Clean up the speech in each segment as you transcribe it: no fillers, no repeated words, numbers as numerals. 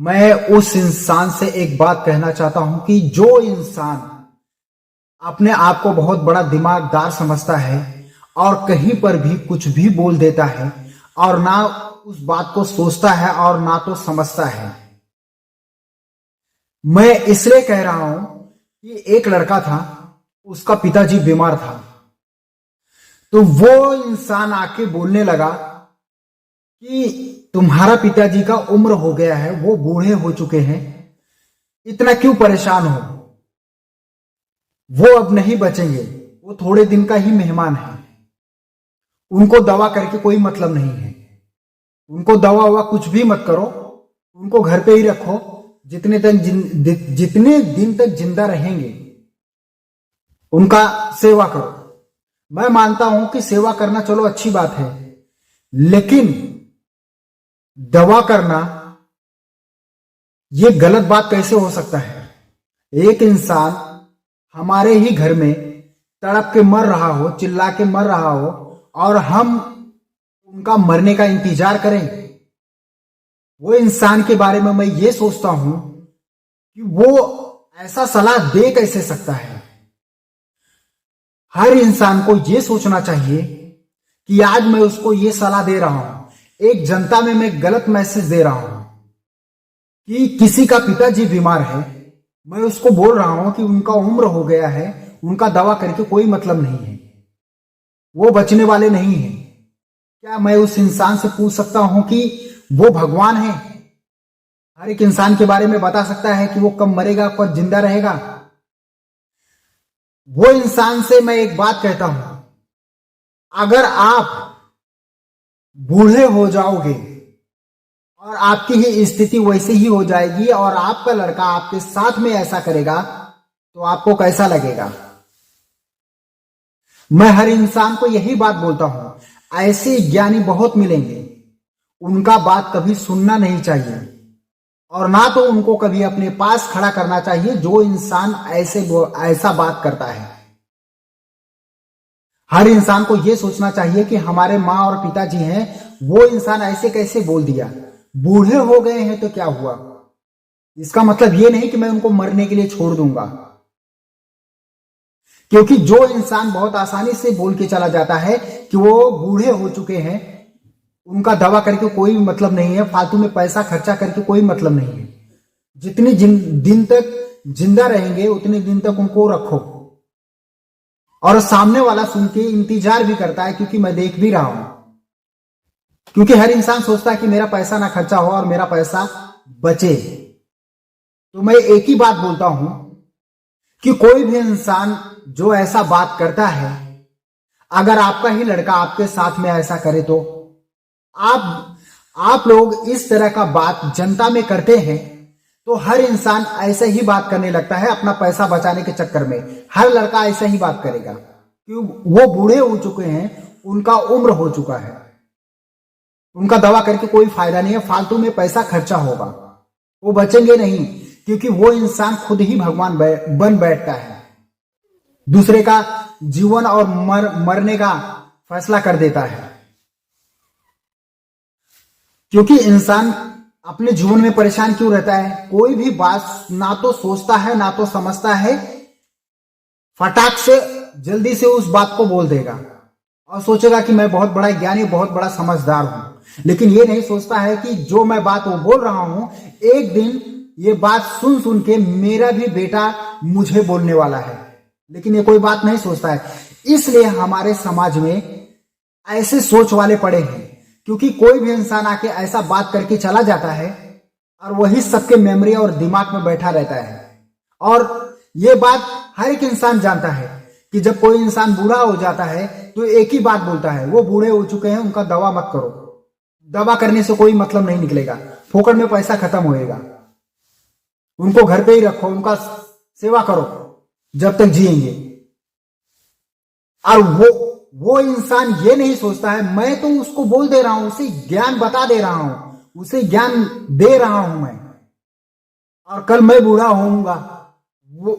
मैं उस इंसान से एक बात कहना चाहता हूं कि जो इंसान अपने आप को बहुत बड़ा दिमागदार समझता है और कहीं पर भी कुछ भी बोल देता है और ना उस बात को सोचता है और ना तो समझता है। मैं इसलिए कह रहा हूं कि एक लड़का था, उसका पिताजी बीमार था, तो वो इंसान आके बोलने लगा कि तुम्हारा पिताजी का उम्र हो गया है, वो बूढ़े हो चुके हैं, इतना क्यों परेशान हो, वो अब नहीं बचेंगे, वो थोड़े दिन का ही मेहमान है, उनको दवा करके कोई मतलब नहीं है, उनको दवा ववा कुछ भी मत करो, उनको घर पे ही रखो, जितने दिन तक जिंदा रहेंगे उनका सेवा करो। मैं मानता हूं कि सेवा करना चलो अच्छी बात है, लेकिन दवा करना ये गलत बात कैसे हो सकता है। एक इंसान हमारे ही घर में तड़प के मर रहा हो, चिल्ला के मर रहा हो, और हम उनका मरने का इंतजार करें। वो इंसान के बारे में मैं ये सोचता हूं कि वो ऐसा सलाह दे कैसे सकता है। हर इंसान को ये सोचना चाहिए कि आज मैं उसको ये सलाह दे रहा हूं, एक जनता में मैं गलत मैसेज दे रहा हूं कि किसी का पिताजी बीमार है, मैं उसको बोल रहा हूं कि उनका उम्र हो गया है, उनका दवा करके कोई मतलब नहीं है, वो बचने वाले नहीं है। क्या मैं उस इंसान से पूछ सकता हूं कि वो भगवान है? हर एक इंसान के बारे में बता सकता है कि वो कब मरेगा, कब जिंदा रहेगा। वो इंसान से मैं एक बात कहता हूं, अगर आप बूढ़े हो जाओगे और आपकी ही स्थिति वैसी ही हो जाएगी और आपका लड़का आपके साथ में ऐसा करेगा तो आपको कैसा लगेगा। मैं हर इंसान को यही बात बोलता हूं, ऐसे ज्ञानी बहुत मिलेंगे, उनका बात कभी सुनना नहीं चाहिए और ना तो उनको कभी अपने पास खड़ा करना चाहिए जो इंसान ऐसा बात करता है। हर इंसान को यह सोचना चाहिए कि हमारे माँ और पिताजी हैं, वो इंसान ऐसे कैसे बोल दिया, बूढ़े हो गए हैं तो क्या हुआ, इसका मतलब यह नहीं कि मैं उनको मरने के लिए छोड़ दूंगा। क्योंकि जो इंसान बहुत आसानी से बोल के चला जाता है कि वो बूढ़े हो चुके हैं, उनका दवा करके कोई मतलब नहीं है, फालतू में पैसा खर्चा करके कोई मतलब नहीं है, जितने दिन तक जिंदा रहेंगे उतने दिन तक उनको रखो। और सामने वाला सुन के इंतजार भी करता है, क्योंकि मैं देख भी रहा हूं, क्योंकि हर इंसान सोचता है कि मेरा पैसा ना खर्चा हो और मेरा पैसा बचे। तो मैं एक ही बात बोलता हूं कि कोई भी इंसान जो ऐसा बात करता है, अगर आपका ही लड़का आपके साथ में ऐसा करे तो आप लोग इस तरह का बात जनता में करते हैं तो हर इंसान ऐसे ही बात करने लगता है अपना पैसा बचाने के चक्कर में। हर लड़का ऐसा ही बात करेगा क्यों, वो बूढ़े हो चुके हैं, उनका उम्र हो चुका है, उनका दवा करके कोई फायदा नहीं है, फालतू में पैसा खर्चा होगा, वो बचेंगे नहीं, क्योंकि वो इंसान खुद ही भगवान बन बैठता है, दूसरे का जीवन और मरने का फैसला कर देता है। क्योंकि इंसान अपने जीवन में परेशान क्यों रहता है, कोई भी बात ना तो सोचता है ना तो समझता है, फटाक से जल्दी से उस बात को बोल देगा और सोचेगा कि मैं बहुत बड़ा ज्ञानी, बहुत बड़ा समझदार हूं, लेकिन ये नहीं सोचता है कि जो मैं बात वो बोल रहा हूं, एक दिन ये बात सुन सुन के मेरा भी बेटा मुझे बोलने वाला है, लेकिन ये कोई बात नहीं सोचता है। इसलिए हमारे समाज में ऐसे सोच वाले पड़े हैं, क्योंकि कोई भी इंसान आके ऐसा बात करके चला जाता है और वही सबके मेमोरी और दिमाग में बैठा रहता है। और ये बात हर एक इंसान जानता है कि जब कोई इंसान बूढ़ा हो जाता है तो एक ही बात बोलता है, वो बूढ़े हो चुके हैं, उनका दवा मत करो, दवा करने से कोई मतलब नहीं निकलेगा, फोकट में पैसा खत्म होएगा, उनको घर पे ही रखो, उनका सेवा करो जब तक जिएंगे। और वो इंसान ये नहीं सोचता है, मैं तो उसको बोल दे रहा हूं, उसे ज्ञान बता दे रहा हूं, उसे ज्ञान दे रहा हूं मैं, और कल मैं बूढ़ा होऊंगा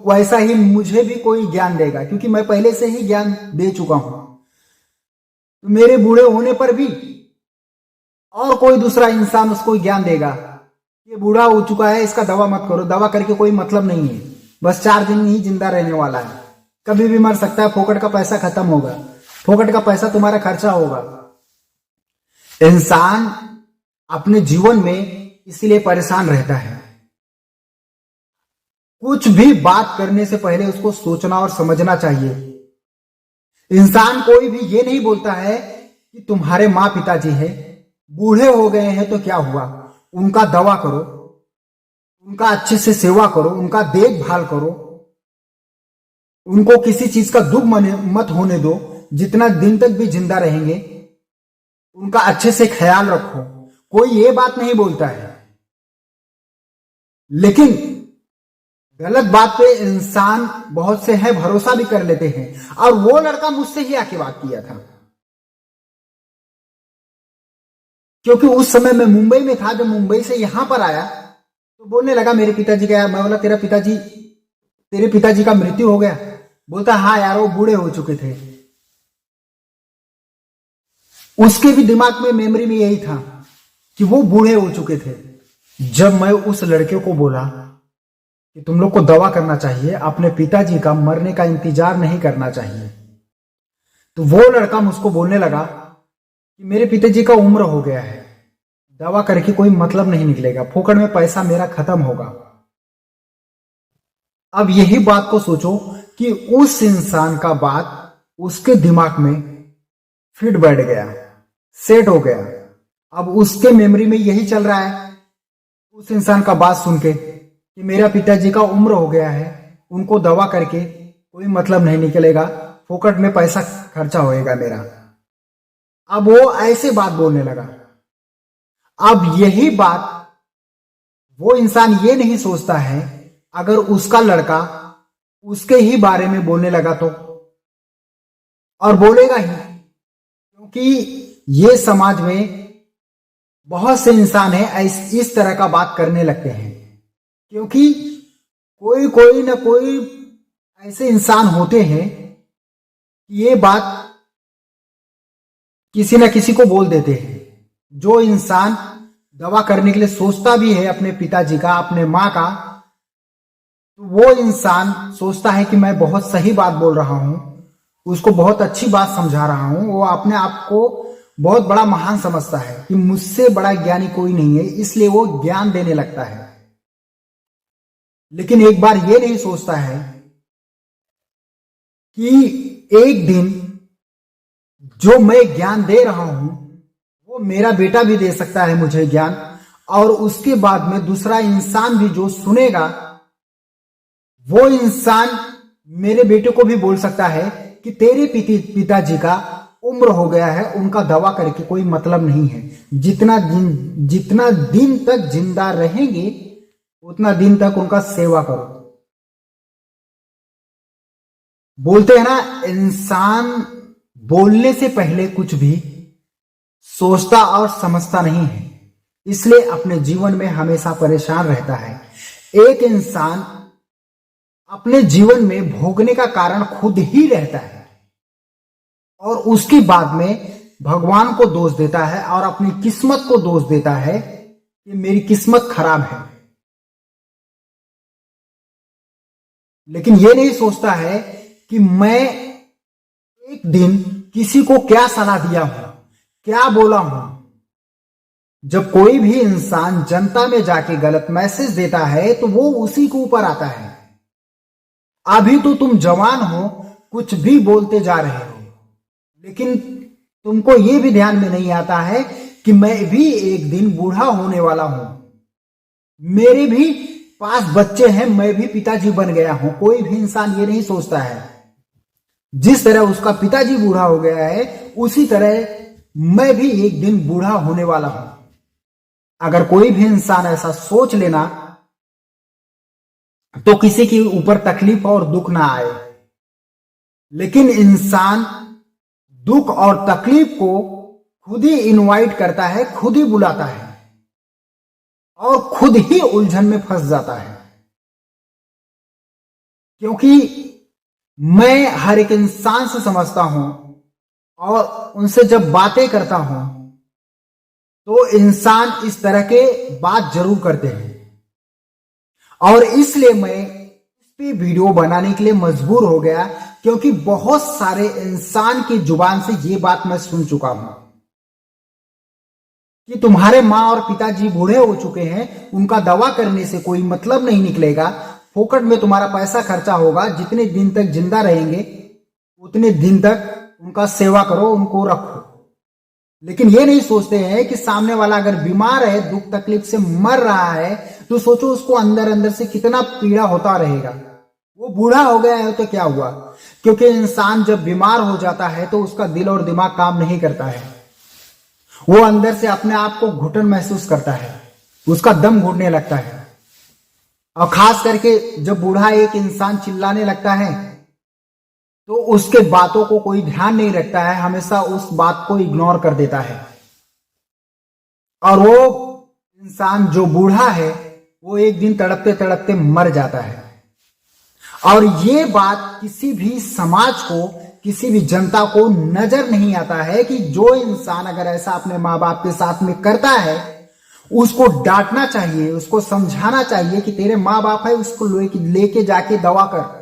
वैसा ही मुझे भी कोई ज्ञान देगा, क्योंकि मैं पहले से ही ज्ञान दे चुका हूं। तो मेरे बूढ़े होने पर भी और कोई दूसरा इंसान उसको ज्ञान देगा, ये बूढ़ा हो चुका है, इसका दवा मत करो, दवा करके कोई मतलब नहीं है, बस 4 दिन ही जिंदा रहने वाला है, कभी भी मर सकता है, फोकट का पैसा खत्म होगा, फोकट का पैसा तुम्हारा खर्चा होगा। इंसान अपने जीवन में इसलिए परेशान रहता है। कुछ भी बात करने से पहले उसको सोचना और समझना चाहिए। इंसान कोई भी ये नहीं बोलता है कि तुम्हारे माँ पिताजी है, बूढ़े हो गए हैं तो क्या हुआ, उनका दवा करो, उनका अच्छे से सेवा करो, उनका देखभाल करो, उनको किसी चीज का दुख मत होने दो, जितना दिन तक भी जिंदा रहेंगे उनका अच्छे से ख्याल रखो। कोई ये बात नहीं बोलता है, लेकिन गलत बात पे इंसान बहुत से हैं भरोसा भी कर लेते हैं। और वो लड़का मुझसे ही आके बात किया था, क्योंकि उस समय मैं मुंबई में था। जब मुंबई से यहां पर आया तो बोलने लगा मेरे पिताजी का। मैं बोला तेरे पिताजी का मृत्यु हो गया? बोलता हाँ यार, वो बूढ़े हो चुके थे। उसके भी दिमाग में मेमोरी में यही था कि वो बूढ़े हो चुके थे। जब मैं उस लड़के को बोला कि तुम लोग को दवा करना चाहिए, अपने पिताजी का मरने का इंतजार नहीं करना चाहिए, तो वो लड़का मुझको बोलने लगा कि मेरे पिताजी का उम्र हो गया है, दवा करके कोई मतलब नहीं निकलेगा, फोकट में पैसा मेरा खत्म होगा। अब यही बात को सोचो कि उस इंसान का बात उसके दिमाग में फिट बैठ गया, सेट हो गया। अब उसके मेमोरी में यही चल रहा है उस इंसान का बात सुन के कि मेरा पिताजी का उम्र हो गया है, उनको दवा करके कोई मतलब नहीं निकलेगा, फोकट में पैसा खर्चा होएगा मेरा। अब वो ऐसे बात बोलने लगा। अब यही बात वो इंसान ये नहीं सोचता है, अगर उसका लड़का उसके ही बारे में बोलने लगा तो, और बोलेगा ही, क्योंकि ये समाज में बहुत से इंसान है इस तरह का बात करने लगते हैं। क्योंकि कोई ना कोई ऐसे इंसान होते हैं कि ये बात किसी ना किसी को बोल देते हैं। जो इंसान दवा करने के लिए सोचता भी है अपने पिताजी का, अपने माँ का, तो वो इंसान सोचता है कि मैं बहुत सही बात बोल रहा हूं, उसको बहुत अच्छी बात समझा रहा हूं। वो अपने आप को बहुत बड़ा महान समझता है कि मुझसे बड़ा ज्ञानी कोई नहीं है, इसलिए वो ज्ञान देने लगता है। लेकिन एक बार ये नहीं सोचता है कि एक दिन जो मैं ज्ञान दे रहा हूं वो मेरा बेटा भी दे सकता है मुझे ज्ञान, और उसके बाद में दूसरा इंसान भी जो सुनेगा वो इंसान मेरे बेटे को भी बोल सकता है कि तेरे पिताजी का उम्र हो गया है, उनका दवा करके कोई मतलब नहीं है, जितना दिन तक जिंदा रहेंगे उतना दिन तक उनका सेवा करो। बोलते हैं ना, इंसान बोलने से पहले कुछ भी सोचता और समझता नहीं है, इसलिए अपने जीवन में हमेशा परेशान रहता है। एक इंसान अपने जीवन में भोगने का कारण खुद ही रहता है और उसके बाद में भगवान को दोष देता है और अपनी किस्मत को दोष देता है कि मेरी किस्मत खराब है। लेकिन यह नहीं सोचता है कि मैं एक दिन किसी को क्या सलाह दिया हूं, क्या बोला हूं। जब कोई भी इंसान जनता में जाके गलत मैसेज देता है तो वो उसी के ऊपर आता है। अभी तो तुम जवान हो, कुछ भी बोलते जा रहे हो, लेकिन तुमको ये भी ध्यान में नहीं आता है कि मैं भी एक दिन बूढ़ा होने वाला हूं, मेरे भी 5 बच्चे हैं, मैं भी पिताजी बन गया हूं। कोई भी इंसान ये नहीं सोचता है। जिस तरह उसका पिताजी बूढ़ा हो गया है, उसी तरह मैं भी एक दिन बूढ़ा होने वाला हूं। अगर कोई भी इंसान ऐसा सोच लेना तो किसी के ऊपर तकलीफ और दुख ना आए। लेकिन इंसान दुख और तकलीफ को खुद ही इनवाइट करता है, खुद ही बुलाता है और खुद ही उलझन में फंस जाता है। क्योंकि मैं हर एक इंसान से समझता हूं और उनसे जब बातें करता हूं तो इंसान इस तरह के बात जरूर करते हैं। और इसलिए मैं इस पे वीडियो बनाने के लिए मजबूर हो गया, क्योंकि बहुत सारे इंसान की जुबान से ये बात मैं सुन चुका हूं कि तुम्हारे माँ और पिताजी बूढ़े हो चुके हैं, उनका दवा करने से कोई मतलब नहीं निकलेगा, फोकट में तुम्हारा पैसा खर्चा होगा, जितने दिन तक जिंदा रहेंगे उतने दिन तक उनका सेवा करो, उनको रखो। लेकिन ये नहीं सोचते हैं कि सामने वाला अगर बीमार है, दुख तकलीफ से मर रहा है, तो सोचो उसको अंदर अंदर से कितना पीड़ा होता रहेगा। वो बूढ़ा हो गया है तो क्या हुआ, क्योंकि इंसान जब बीमार हो जाता है तो उसका दिल और दिमाग काम नहीं करता है, वो अंदर से अपने आप को घुटन महसूस करता है, उसका दम घुटने लगता है। और खास करके जब बूढ़ा एक इंसान चिल्लाने लगता है तो उसके बातों को कोई ध्यान नहीं रखता है, हमेशा उस बात को इग्नोर कर देता है। और वो इंसान जो बूढ़ा है वो एक दिन तड़पते तड़पते मर जाता है। और ये बात किसी भी समाज को, किसी भी जनता को नजर नहीं आता है कि जो इंसान अगर ऐसा अपने माँ बाप के साथ में करता है, उसको डांटना चाहिए, उसको समझाना चाहिए कि तेरे माँ बाप है, उसको लेके जाके दवा कर।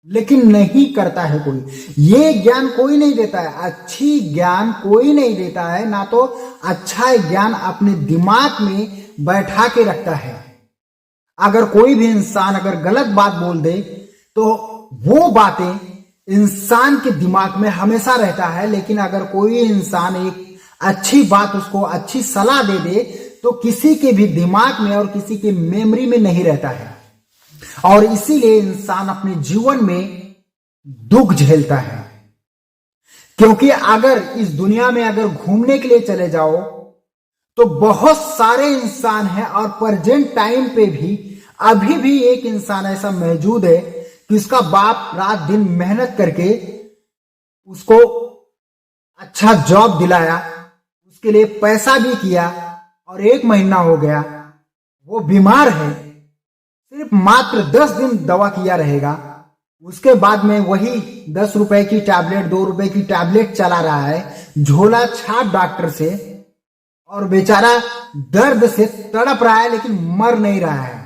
लेकिन नहीं करता है कोई, ये ज्ञान कोई नहीं देता है, अच्छी ज्ञान कोई नहीं देता है, ना तो अच्छा ज्ञान अपने दिमाग में बैठा के रखता है। अगर कोई भी इंसान अगर गलत बात बोल दे तो वो बातें इंसान के दिमाग में हमेशा रहता है, लेकिन अगर कोई इंसान एक अच्छी बात, उसको अच्छी सलाह दे दे तो किसी के भी दिमाग में और किसी के मेमोरी में नहीं रहता है। और इसीलिए इंसान अपने जीवन में दुख झेलता है। क्योंकि अगर इस दुनिया में अगर घूमने के लिए चले जाओ तो बहुत सारे इंसान हैं, और प्रेजेंट टाइम पे भी अभी भी एक इंसान ऐसा मौजूद है कि उसका बाप रात दिन मेहनत करके उसको अच्छा जॉब दिलाया, उसके लिए पैसा भी किया, और 1 महीना हो गया वो बीमार है, सिर्फ मात्र 10 दिन दवा किया रहेगा, उसके बाद में वही 10 रुपए की टैबलेट, 2 रुपए की टैबलेट चला रहा है, झोला छाप डॉक्टर से, और बेचारा दर्द से तड़प रहा है लेकिन मर नहीं रहा है।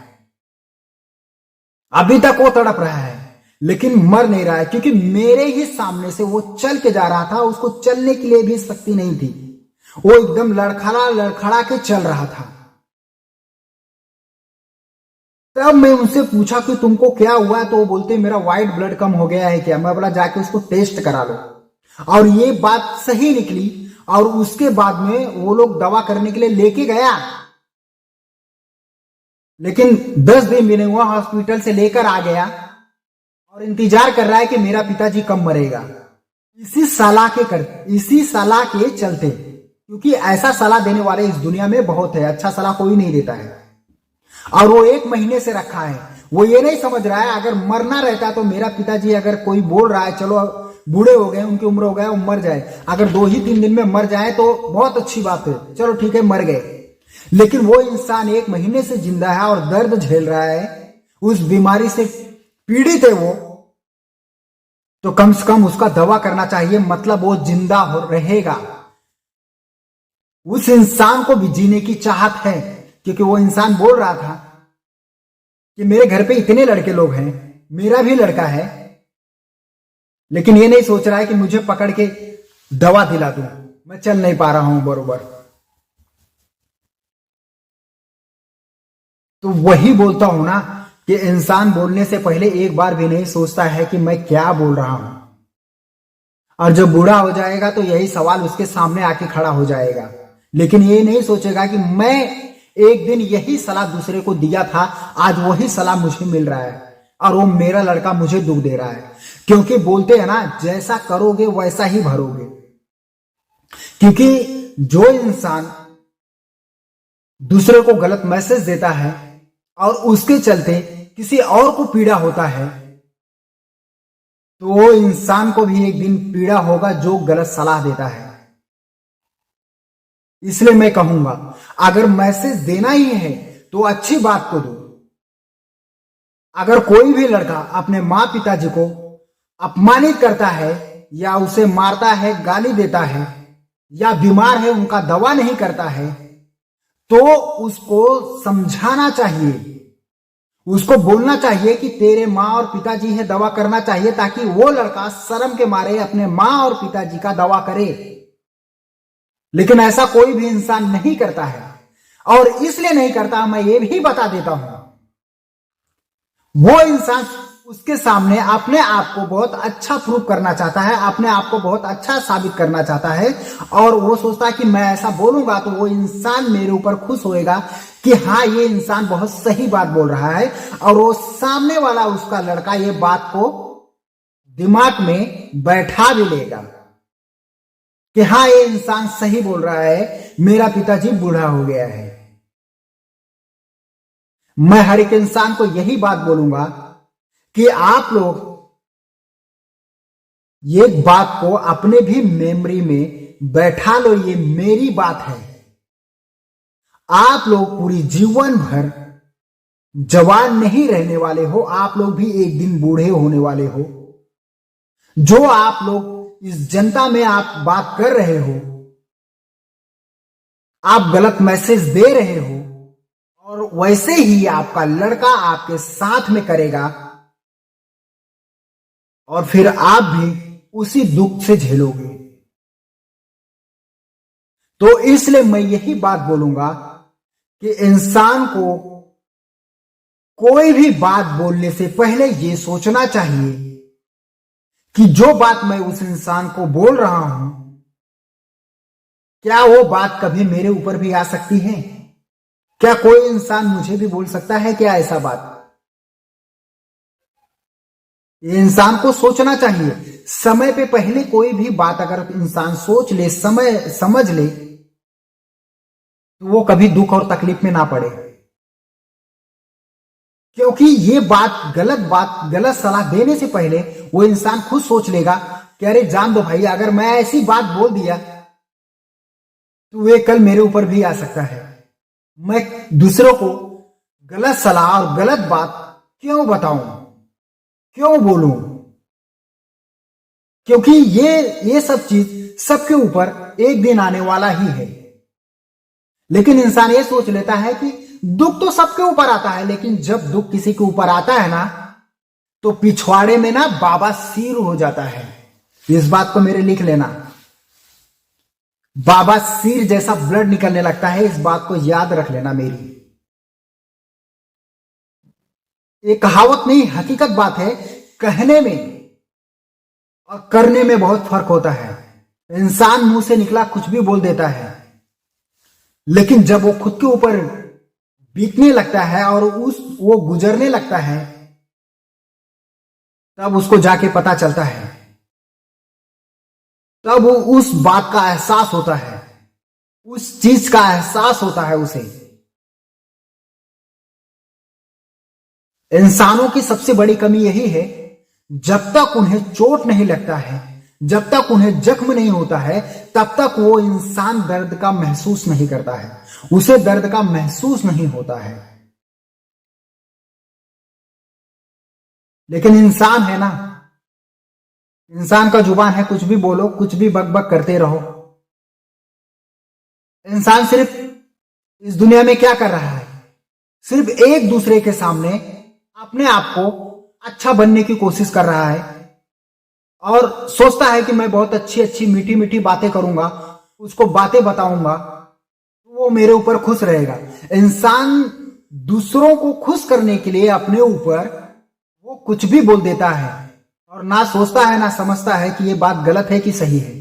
अभी तक वो तड़प रहा है लेकिन मर नहीं रहा है, क्योंकि मेरे ही सामने से वो चल के जा रहा था, उसको चलने के लिए भी शक्ति नहीं थी, वो एकदम लड़खड़ा के चल रहा था। तब मैं उनसे पूछा कि तुमको क्या हुआ है, तो वो बोलते मेरा व्हाइट ब्लड कम हो गया है क्या। मैं बोला जाके उसको टेस्ट करा लो, और ये बात सही निकली। और उसके बाद में वो लोग दवा करने के लिए लेके गया, लेकिन 10 दिन भी नहीं हुआ, हॉस्पिटल से लेकर आ गया और इंतजार कर रहा है कि मेरा पिताजी कब मरेगा। इसी सलाह के चलते, क्योंकि ऐसा सलाह देने वाले इस दुनिया में बहुत है, अच्छा सलाह कोई नहीं देता है। और वो 1 महीने से रखा है, वो ये नहीं समझ रहा है अगर मरना रहता तो मेरा पिताजी, अगर कोई बोल रहा है चलो बूढ़े हो गए, उनकी उम्र हो गया, वो मर जाए, अगर 2 ही 3 दिन में मर जाए तो बहुत अच्छी बात है, चलो ठीक है मर गए। लेकिन वो इंसान 1 महीने से जिंदा है और दर्द झेल रहा है, उस बीमारी से पीड़ित है वो, तो कम से कम उसका दवा करना चाहिए, मतलब वो जिंदा रहेगा। उस इंसान को भी जीने की चाहत है, क्योंकि वो इंसान बोल रहा था कि मेरे घर पे इतने लड़के लोग हैं, मेरा भी लड़का है, लेकिन ये नहीं सोच रहा है कि मुझे पकड़ के दवा दिला दूं, मैं चल नहीं पा रहा हूं बरोबर। तो वही बोलता हूं ना कि इंसान बोलने से पहले एक बार भी नहीं सोचता है कि मैं क्या बोल रहा हूं। और जब बूढ़ा हो जाएगा तो यही सवाल उसके सामने आके खड़ा हो जाएगा, लेकिन ये नहीं सोचेगा कि मैं एक दिन यही सलाह दूसरे को दिया था, आज वही सलाह मुझे मिल रहा है और वो मेरा लड़का मुझे दुख दे रहा है। क्योंकि बोलते हैं ना, जैसा करोगे वैसा ही भरोगे। क्योंकि जो इंसान दूसरे को गलत मैसेज देता है और उसके चलते किसी और को पीड़ा होता है, तो वो इंसान को भी एक दिन पीड़ा होगा जो गलत सलाह देता है। इसलिए मैं कहूंगा अगर मैसेज देना ही है तो अच्छी बात को दो। अगर कोई भी लड़का अपने माँ पिताजी को अपमानित करता है या उसे मारता है, गाली देता है, या बीमार है उनका दवा नहीं करता है, तो उसको समझाना चाहिए, उसको बोलना चाहिए कि तेरे माँ और पिताजी है, दवा करना चाहिए, ताकि वो लड़का शर्म के मारे अपने माँ और पिताजी का दवा करे। लेकिन ऐसा कोई भी इंसान नहीं करता है, और इसलिए नहीं करता, मैं ये भी बता देता हूं, वो इंसान उसके सामने अपने आप को बहुत अच्छा प्रूव करना चाहता है, अपने आप को बहुत अच्छा साबित करना चाहता है, और वो सोचता है कि मैं ऐसा बोलूंगा तो वो इंसान मेरे ऊपर खुश होएगा कि हाँ ये इंसान बहुत सही बात बोल रहा है, और वो सामने वाला उसका लड़का ये बात को दिमाग में बैठा भी लेगा कि हाँ ये इंसान सही बोल रहा है, मेरा पिताजी बूढ़ा हो गया है। मैं हर एक इंसान को यही बात बोलूंगा कि आप लोग ये बात को अपने भी मेमोरी में बैठा लो, ये मेरी बात है। आप लोग पूरी जीवन भर जवान नहीं रहने वाले हो, आप लोग भी एक दिन बूढ़े होने वाले हो। जो आप लोग इस जनता में आप बात कर रहे हो, आप गलत मैसेज दे रहे हो, और वैसे ही आपका लड़का आपके साथ में करेगा, और फिर आप भी उसी दुख से झेलोगे। तो इसलिए मैं यही बात बोलूंगा कि इंसान को कोई भी बात बोलने से पहले यह सोचना चाहिए कि जो बात मैं उस इंसान को बोल रहा हूं, क्या वो बात कभी मेरे ऊपर भी आ सकती है? क्या कोई इंसान मुझे भी बोल सकता है क्या ऐसा बात? ये इंसान को सोचना चाहिए समय पे पहले। कोई भी बात अगर इंसान सोच ले, समय समझ ले, तो वो कभी दुख और तकलीफ में ना पड़े। क्योंकि ये बात, गलत सलाह देने से पहले वो इंसान खुद सोच लेगा कि अरे जान दो भाई, अगर मैं ऐसी बात बोल दिया तो ये कल मेरे ऊपर भी आ सकता है। मैं दूसरों को गलत सलाह और गलत बात क्यों बताऊं, क्यों बोलूं? क्योंकि ये सब चीज सबके ऊपर एक दिन आने वाला ही है। लेकिन इंसान ये सोच लेता है कि दुख तो सबके ऊपर आता है, लेकिन जब दुख किसी के ऊपर आता है ना, तो पिछवाड़े में ना बाबा सिर हो जाता है। इस बात को मेरे लिख लेना, बाबा सिर जैसा ब्लड निकलने लगता है। इस बात को याद रख लेना मेरी। ये कहावत नहीं, हकीकत बात है। कहने में और करने में बहुत फर्क होता है। इंसान मुंह से निकला कुछ भी बोल देता है, लेकिन जब वो खुद के ऊपर बीतने लगता है और वो गुजरने लगता है, तब उसको जाके पता चलता है, तब उस बात का एहसास होता है, उस चीज का एहसास होता है उसे। इंसानों की सबसे बड़ी कमी यही है, जब तक उन्हें चोट नहीं लगता है, जब तक उन्हें जख्म नहीं होता है, तब तक वो इंसान दर्द का महसूस नहीं करता है, उसे दर्द का महसूस नहीं होता है। लेकिन इंसान है ना, इंसान का जुबान है, कुछ भी बोलो, कुछ भी बक बक करते रहो। इंसान सिर्फ इस दुनिया में क्या कर रहा है? सिर्फ एक दूसरे के सामने अपने आप को अच्छा बनने की कोशिश कर रहा है, और सोचता है कि मैं बहुत अच्छी अच्छी मीठी मीठी बातें करूंगा, उसको बातें बताऊंगा तो वो मेरे ऊपर खुश रहेगा। इंसान दूसरों को खुश करने के लिए अपने ऊपर वो कुछ भी बोल देता है, और ना सोचता है ना समझता है कि ये बात गलत है कि सही है।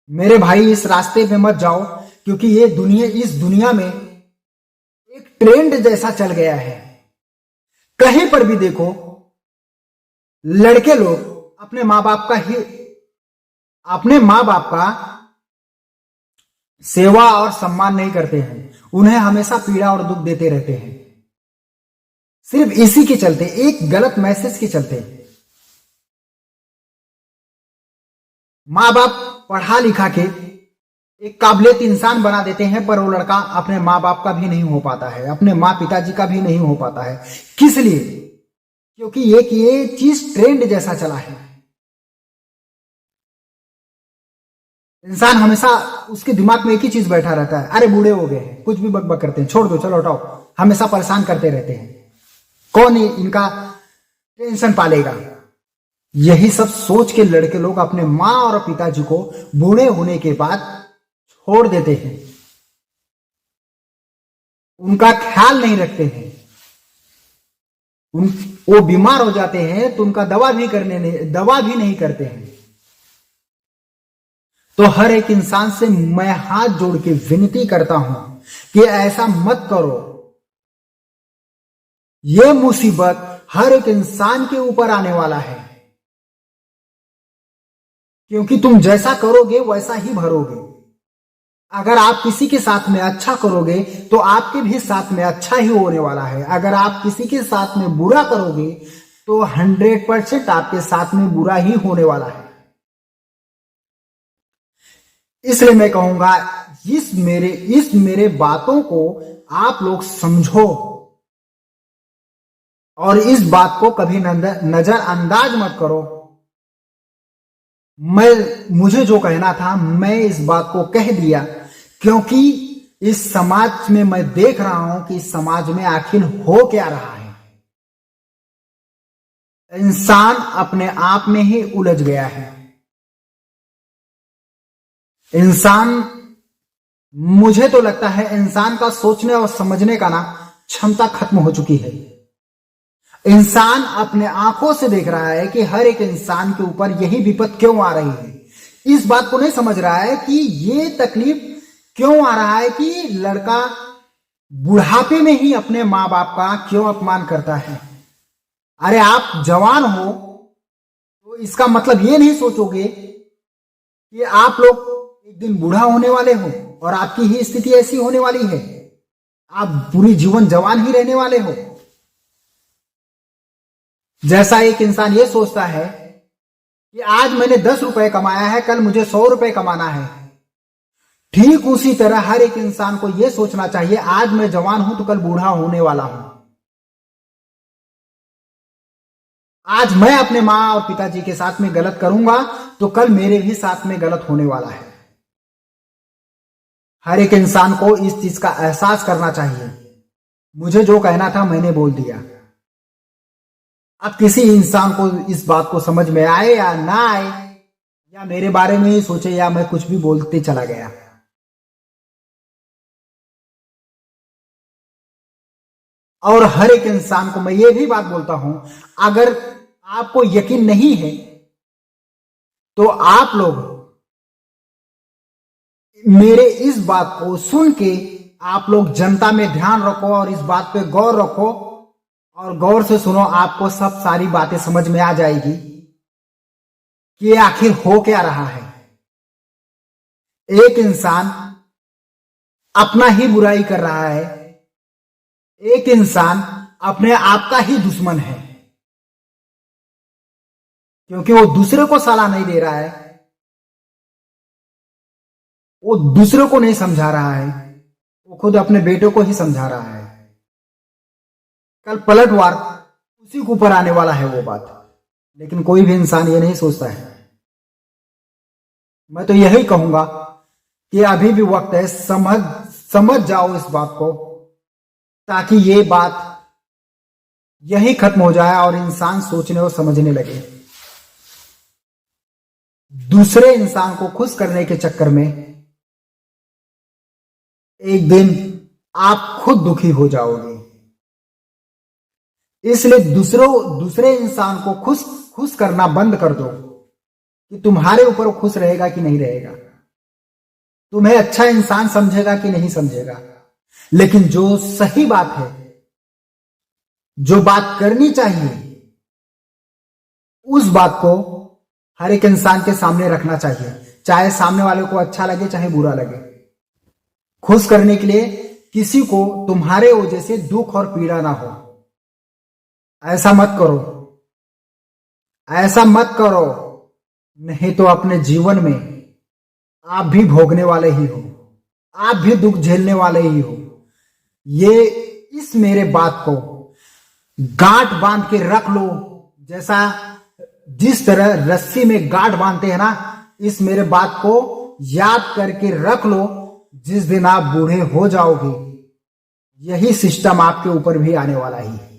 मेरे भाई, इस रास्ते पे मत जाओ, क्योंकि ये दुनिया, इस दुनिया में एक ट्रेंड जैसा चल गया है। कहीं पर भी देखो, लड़के लोग अपने माँ बाप का सेवा और सम्मान नहीं करते हैं, उन्हें हमेशा पीड़ा और दुख देते रहते हैं, सिर्फ इसी के चलते, एक गलत मैसेज के चलते। माँ बाप पढ़ा लिखा के एक काबिलियत इंसान बना देते हैं, पर वो लड़का अपने माँ बाप का भी नहीं हो पाता है, अपने माँ पिताजी का भी नहीं हो पाता है। किस लिए? क्योंकि ये चीज ट्रेंड जैसा चला है। इंसान हमेशा उसके दिमाग में एक ही चीज बैठा रहता है, अरे बूढ़े हो गए हैं, कुछ भी बकबक करते हैं, छोड़ दो, चलो हटाओ, हमेशा परेशान करते रहते हैं, कौन इनका टेंशन पालेगा। यही सब सोच के लड़के लोग अपने माँ और पिताजी को बूढ़े होने के बाद छोड़ देते हैं, उनका ख्याल नहीं रखते हैं। वो बीमार हो जाते हैं तो उनका दवा भी नहीं करते हैं। तो हर एक इंसान से मैं हाथ जोड़ के विनती करता हूं कि ऐसा मत करो। यह मुसीबत हर एक इंसान के ऊपर आने वाला है, क्योंकि तुम जैसा करोगे वैसा ही भरोगे। अगर आप किसी के साथ में अच्छा करोगे तो आपके भी साथ में अच्छा ही होने वाला है। अगर आप किसी के साथ में बुरा करोगे तो 100% आपके साथ में बुरा ही होने वाला है। इसलिए मैं कहूंगा इस मेरे बातों को आप लोग समझो और इस बात को कभी नजरअंदाज मत करो। मुझे जो कहना था मैं इस बात को कह दिया, क्योंकि इस समाज में मैं देख रहा हूं कि इस समाज में आखिर हो क्या रहा है। इंसान अपने आप में ही उलझ गया है। मुझे तो लगता है इंसान का सोचने और समझने का क्षमता खत्म हो चुकी है। इंसान अपने आंखों से देख रहा है कि हर एक इंसान के ऊपर यही विपत क्यों आ रही है। इस बात को नहीं समझ रहा है कि ये तकलीफ क्यों आ रहा है कि लड़का बुढ़ापे में ही अपने माँ बाप का क्यों अपमान करता है। अरे आप जवान हो तो इसका मतलब ये नहीं सोचोगे कि आप लोग एक दिन बूढ़ा होने वाले हो और आपकी ही स्थिति ऐसी होने वाली है। आप पूरी जीवन जवान ही रहने वाले हो। जैसा एक इंसान ये सोचता है कि आज मैंने 10 रुपए कमाया है, कल मुझे 100 रुपए कमाना है, ठीक उसी तरह हर एक इंसान को यह सोचना चाहिए आज मैं जवान हूं तो कल बूढ़ा होने वाला हूं। आज मैं अपने मां और पिताजी के साथ में गलत करूंगा तो कल मेरे भी साथ में गलत होने वाला है। हर एक इंसान को इस चीज का एहसास करना चाहिए। मुझे जो कहना था मैंने बोल दिया। अब किसी इंसान को इस बात को समझ में आए या ना आए, या मेरे बारे में ही सोचे या मैं कुछ भी बोलते चला गया, और हर एक इंसान को मैं ये भी बात बोलता हूं, अगर आपको यकीन नहीं है तो आप लोग मेरे इस बात को सुन के आप लोग जनता में ध्यान रखो और इस बात पे गौर रखो और गौर से सुनो। आपको सब सारी बातें समझ में आ जाएगी कि आखिर हो क्या रहा है। एक इंसान अपना ही बुराई कर रहा है, एक इंसान अपने आप का ही दुश्मन है, क्योंकि वो दूसरे को सलाह नहीं दे रहा है, वो दूसरे को नहीं समझा रहा है, वो खुद अपने बेटे को ही समझा रहा है। कल पलटवार उसी के ऊपर आने वाला है वो बात, लेकिन कोई भी इंसान ये नहीं सोचता है। मैं तो यही कहूंगा कि अभी भी वक्त है, समझ जाओ इस बात को, ताकि ये बात यही खत्म हो जाए और इंसान सोचने और समझने लगे। दूसरे इंसान को खुश करने के चक्कर में एक दिन आप खुद दुखी हो जाओगे। इसलिए दूसरे इंसान को खुश करना बंद कर दो कि तुम्हारे ऊपर वो खुश रहेगा कि नहीं रहेगा, तुम्हें अच्छा इंसान समझेगा कि नहीं समझेगा। लेकिन जो सही बात है, जो बात करनी चाहिए, उस बात को हर एक इंसान के सामने रखना चाहिए, चाहे सामने वाले को अच्छा लगे चाहे बुरा लगे। खुश करने के लिए किसी को तुम्हारे वजह से दुख और पीड़ा ना हो। ऐसा मत करो, ऐसा मत करो, नहीं तो अपने जीवन में आप भी भोगने वाले ही हो, आप भी दुख झेलने वाले ही हो। ये इस मेरे बात को गांठ बांध के रख लो, जैसा जिस तरह रस्सी में गांठ बांधते हैं ना, इस मेरे बात को याद करके रख लो, जिस दिन आप बूढ़े हो जाओगे यही सिस्टम आपके ऊपर भी आने वाला ही है।